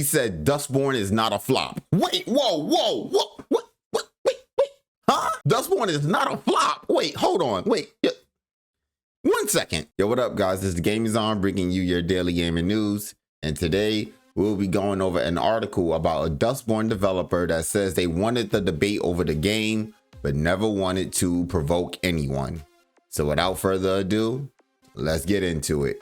said Dustborn is not a flop. Wait, whoa, what, wait, huh? Dustborn is not a flop. Wait, hold on, wait. 1 second. Yo, what up, guys? This is Gaming On, bringing you your daily gaming news. And today, we'll be going over an article about a Dustborn developer that says they wanted the debate over the game, but never wanted to provoke anyone. So without further ado, let's get into it.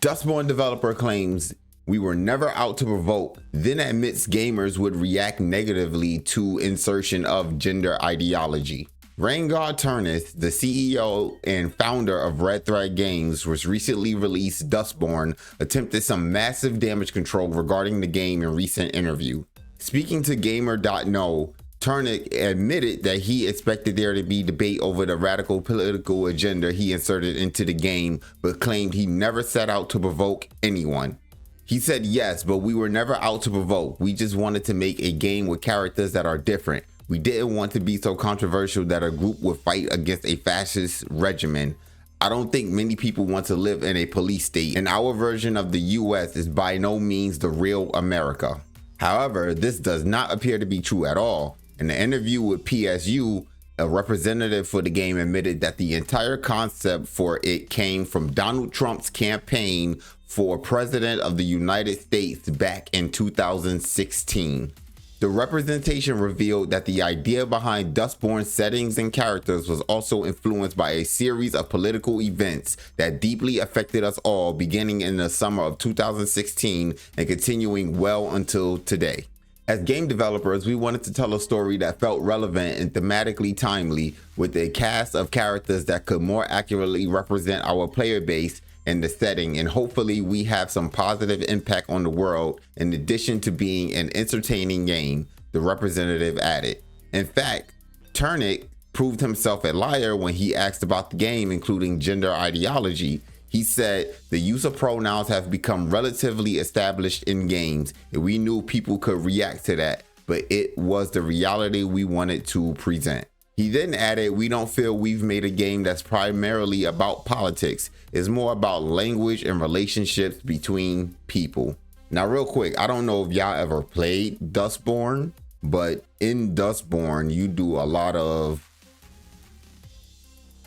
Dustborn developer claims, "We were never out to provoke," then admits gamers would react negatively to insertion of gender ideology. Rangard Turnus, the CEO and founder of Red Thread Games, was recently released Dustborn, attempted some massive damage control regarding the game in recent interview. Speaking to Gamer.no, Turnus admitted that he expected there to be debate over the radical political agenda he inserted into the game, but claimed he never set out to provoke anyone. He said, "Yes, but we were never out to provoke. We just wanted to make a game with characters that are different. We didn't want to be so controversial that a group would fight against a fascist regimen. I don't think many people want to live in a police state, and our version of the US is by no means the real America." However, this does not appear to be true at all. In an interview with PSU, a representative for the game admitted that the entire concept for it came from Donald Trump's campaign for President of the United States back in 2016. The representation revealed that the idea behind Dustborn's settings and characters was also influenced by a series of political events that deeply affected us all, beginning in the summer of 2016 and continuing well until today. As game developers, we wanted to tell a story that felt relevant and thematically timely, with a cast of characters that could more accurately represent our player base and the setting, and hopefully we have some positive impact on the world in addition to being an entertaining game, the representative added. In fact, Turnus proved himself a liar when he asked about the game, including gender ideology. He said, "The use of pronouns have become relatively established in games, and we knew people could react to that, but it was the reality we wanted to present." He then added, "We don't feel we've made a game that's primarily about politics. It's more about language and relationships between people." Now, real quick, I don't know if y'all ever played Dustborn, but in Dustborn, you do a lot of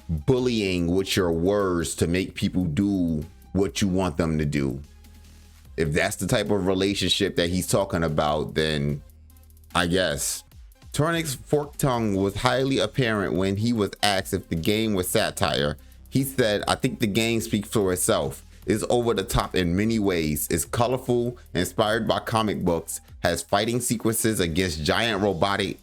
bullying with your words to make people do what you want them to do. If that's the type of relationship that he's talking about, then I guess. Turnus' forked tongue was highly apparent when he was asked if the game was satire. He said, "I think the game speaks for itself. It's over the top in many ways. It's colorful, inspired by comic books, has fighting sequences against giant robotic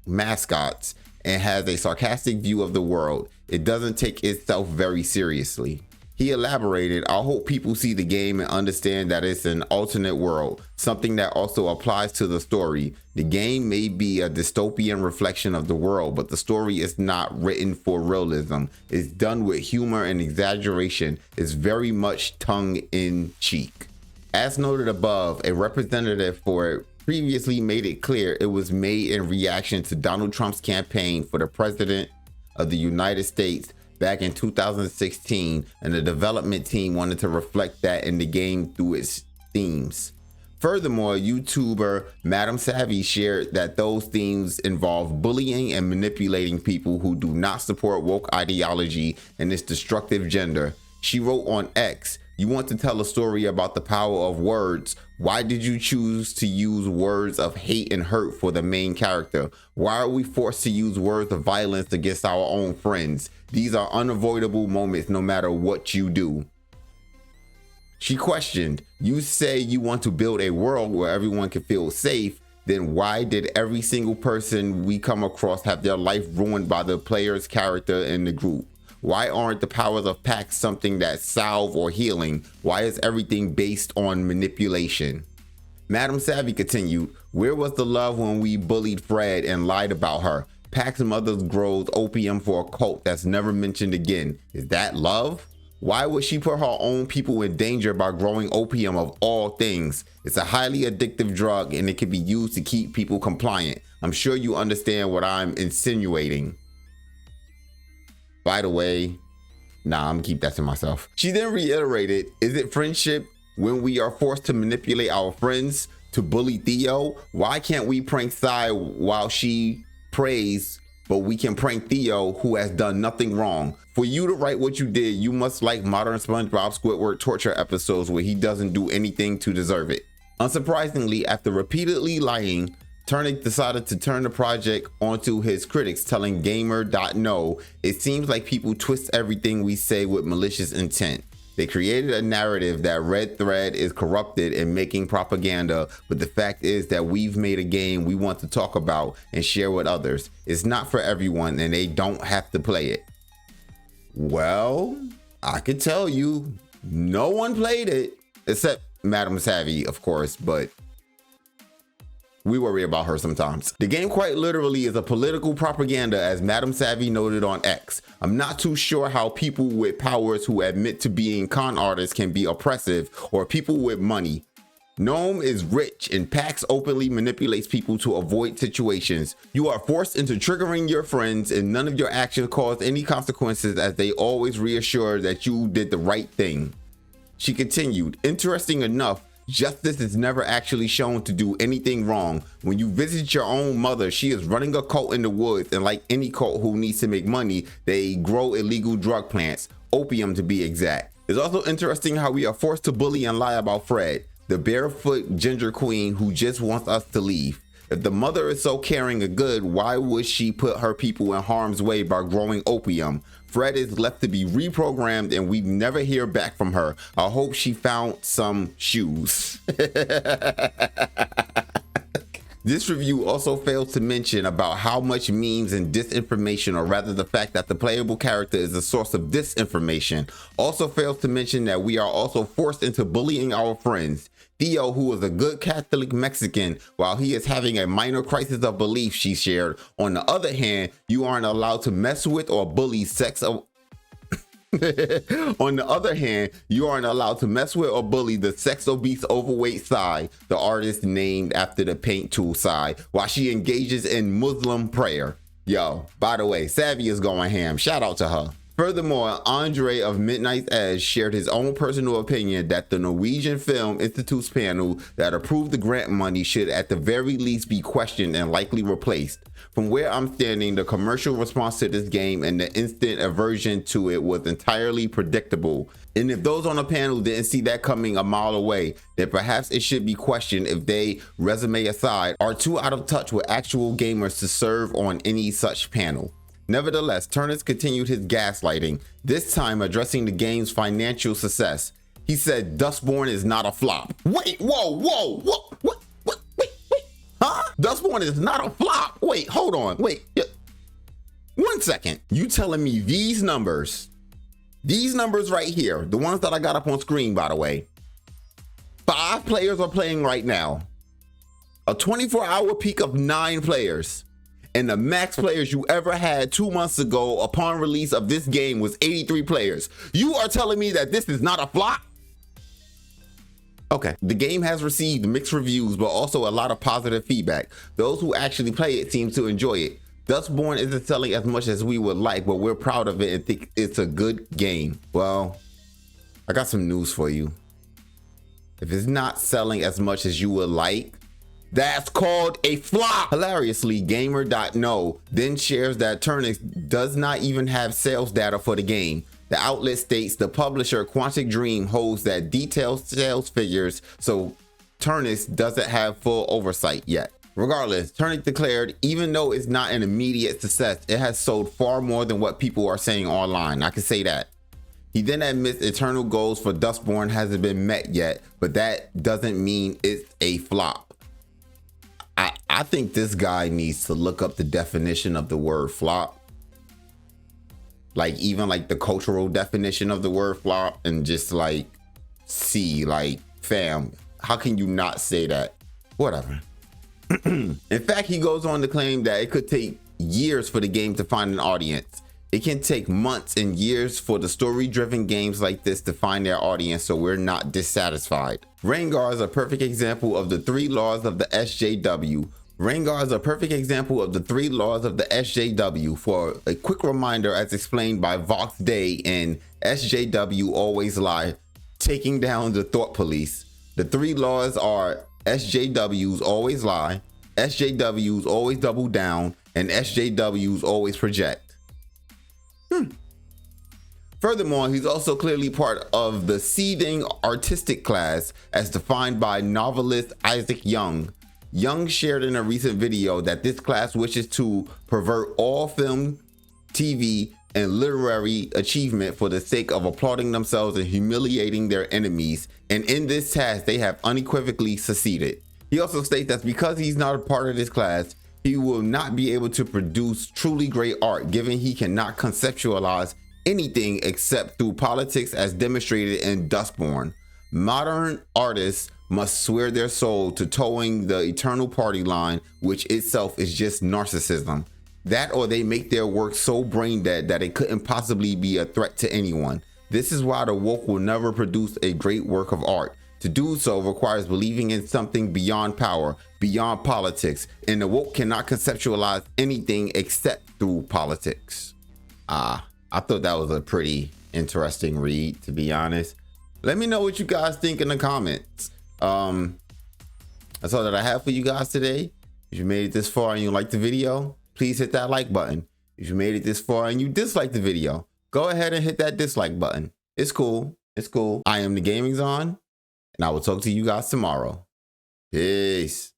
mascots, and has a sarcastic view of the world. It doesn't take itself very seriously." He elaborated, "I hope people see the game and understand that it's an alternate world, something that also applies to the story. The game may be a dystopian reflection of the world, but the story is not written for realism. It's done with humor and exaggeration. It's very much tongue-in-cheek." As noted above, a representative for it previously made it clear it was made in reaction to Donald Trump's campaign for the President of the United States back in 2016, and the development team wanted to reflect that in the game through its themes. Furthermore, YouTuber Madam Savvy shared that those themes involve bullying and manipulating people who do not support woke ideology and its destructive gender. She wrote on X, "You want to tell a story about the power of words. Why did you choose to use words of hate and hurt for the main character? Why are we forced to use words of violence against our own friends? These are unavoidable moments no matter what you do." She questioned, "You say you want to build a world where everyone can feel safe, then why did every single person we come across have their life ruined by the player's character in the group? Why aren't the powers of packs something that's salve or healing? Why is everything based on manipulation?" Madam Savvy continued, "Where was the love when we bullied Fred and lied about her? Pack's mother grows opium for a cult that's never mentioned again. Is that love? Why would she put her own people in danger by growing opium of all things? It's a highly addictive drug and it can be used to keep people compliant. I'm sure you understand what I'm insinuating." By the way, nah, I'm gonna keep that to myself. She then reiterated, "Is it friendship when we are forced to manipulate our friends? to bully Theo? Why can't we prank Sai while she prays, but we can prank Theo, who has done nothing wrong? For you to write what you did, you must like modern SpongeBob Squidward torture episodes where he doesn't do anything to deserve it. Unsurprisingly, after repeatedly lying, Turnic decided to turn the project onto his critics, telling Gamer.no, "It seems like people twist everything we say with malicious intent. They created a narrative that Red Thread is corrupted and making propaganda, but the fact is that we've made a game we want to talk about and share with others. It's not for everyone and they don't have to play it." Well, I can tell you, no one played it, except Madam Savvy, of course, but we worry about her sometimes. The game quite literally is a political propaganda, as Madam Savvy noted on X. "I'm not too sure how people with powers who admit to being con artists can be oppressive, or people with money. Gnome is rich and Pax openly manipulates people to avoid situations. You are forced into triggering your friends and none of your actions cause any consequences, as they always reassure that you did the right thing." She continued, "Interesting enough, justice is never actually shown to do anything wrong. When you visit your own mother, she is running a cult in the woods, and like any cult who needs to make money, they grow illegal drug plants, opium to be exact. It's also interesting how we are forced to bully and lie about Fred, the barefoot ginger queen who just wants us to leave. If the mother is so caring and good, why would she put her people in harm's way by growing opium? Fred is left to be reprogrammed and we never hear back from her. I hope she found some shoes." This review also fails to mention about how much memes and disinformation, or rather the fact that the playable character is a source of disinformation, also fails to mention that we are also forced into bullying our friends. Theo, who is a good Catholic Mexican, while he is having a minor crisis of belief, she shared. On the other hand, you aren't allowed to mess with or bully On the other hand, you aren't allowed to mess with or bully the sex-obese overweight Sai, the artist named after the paint tool Sai, while she engages in Muslim prayer. Yo, by the way, Savvy is going ham. Shout out to her. Furthermore, Andre of Midnight's Edge shared his own personal opinion that the Norwegian Film Institute's panel that approved the grant money should at the very least be questioned and likely replaced. From where I'm standing, the commercial response to this game and the instant aversion to it was entirely predictable. And if those on the panel didn't see that coming a mile away, then perhaps it should be questioned if they, resume aside, are too out of touch with actual gamers to serve on any such panel. Nevertheless, Turnus continued his gaslighting, this time addressing the game's financial success. He said Dustborn is not a flop. Wait, whoa, what? Wait, huh? Dustborn is not a flop? Wait, hold on, wait. 1 second. You telling me these numbers right here, the ones that I got up on screen, by the way, 5 players are playing right now, a 24-hour peak of 9 players, and the max players you ever had 2 months ago upon release of this game was 83 players. You are telling me that this is not a flop? Okay, the game has received mixed reviews, but also a lot of positive feedback. Those who actually play it seem to enjoy it. Dustborn isn't selling as much as we would like, but we're proud of it and think it's a good game. Well, I got some news for you. If it's not selling as much as you would like, that's called a flop. Hilariously, Gamer.no then shares that Turnix does not even have sales data for the game. The outlet states the publisher Quantic Dream holds that detailed sales figures, so Turnix doesn't have full oversight yet. Regardless, Turnix declared, even though it's not an immediate success, it has sold far more than what people are saying online. I can say that. He then admits eternal goals for Dustborn hasn't been met yet, but that doesn't mean it's a flop. I think this guy needs to look up the definition of the word flop. Like even like the cultural definition of the word flop, and just like see, like, fam, how can you not say that? Whatever. In fact, he goes on to claim that it could take years for the game to find an audience. It can take months and years for the story-driven games like this to find their audience, so we're not dissatisfied. Rengar is a perfect example of the 3 laws of the SJW. Rengar is a perfect example of the 3 laws of the SJW. For a quick reminder, as explained by Vox Day in SJW Always Lie, taking down the thought police. The 3 laws are SJWs always lie, SJWs always double down, and SJWs always project. Furthermore, he's also clearly part of the seething artistic class as defined by novelist Isaac Young. Young shared in a recent video that this class wishes to pervert all film, TV, and literary achievement for the sake of applauding themselves and humiliating their enemies, and in this task they have unequivocally succeeded. He also states that because he's not a part of this class, he will not be able to produce truly great art, given he cannot conceptualize anything except through politics as demonstrated in Dustborn. Modern artists must swear their soul to towing the eternal party line, which itself is just narcissism. That or they make their work so brain dead that it couldn't possibly be a threat to anyone. This is why the woke will never produce a great work of art. To do so requires believing in something beyond power, beyond politics, and the woke cannot conceptualize anything except through politics. I thought that was a pretty interesting read, to be honest. Let me know what you guys think in the comments. That's all that I have for you guys today. If you made it this far and you liked the video, please hit that like button. If you made it this far and you disliked the video, go ahead and hit that dislike button. It's cool. It's cool. I am the Gaming Zon, and I will talk to you guys tomorrow. Peace.